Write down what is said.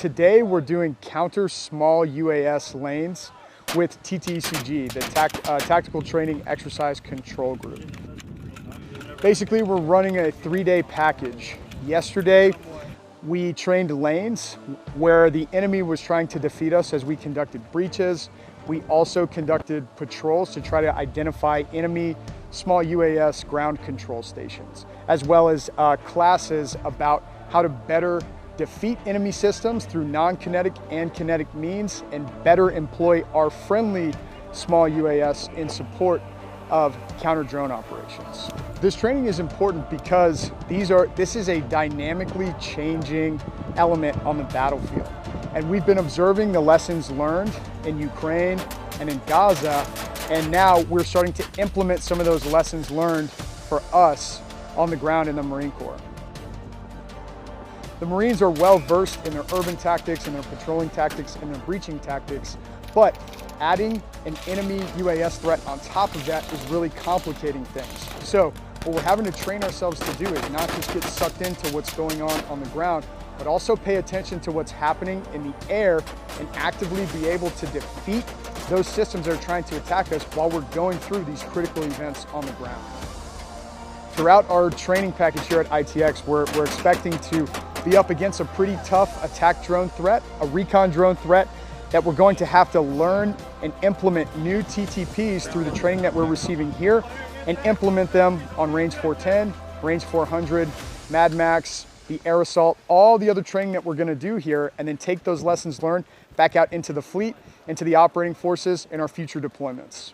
today we're doing counter-small UAS lanes with TTCG, the Tactical Training Exercise Control Group. Basically, we're running a 3-day package. Yesterday, we trained lanes where the enemy was trying to defeat us as we conducted breaches. We also conducted patrols to try to identify enemy small UAS ground control stations, as well as classes about how to better defeat enemy systems through non-kinetic and kinetic means and better employ our friendly small UAS in support of counter-drone operations. This training is important because this is a dynamically changing element on the battlefield. And we've been observing the lessons learned in Ukraine and in Gaza, and now we're starting to implement some of those lessons learned for us on the ground in the Marine Corps. The Marines are well versed in their urban tactics and their patrolling tactics and their breaching tactics, but adding an enemy UAS threat on top of that is really complicating things. So what we're having to train ourselves to do is not just get sucked into what's going on the ground, but also pay attention to what's happening in the air and actively be able to defeat those systems that are trying to attack us while we're going through these critical events on the ground. Throughout our training package here at ITX, we're expecting to be up against a pretty tough attack drone threat, a recon drone threat, that we're going to have to learn and implement new TTPs through the training that we're receiving here and implement them on range 410, range 400, Mad Max, the air assault, all the other training that we're gonna do here, and then take those lessons learned back out into the fleet, into the operating forces, and our future deployments.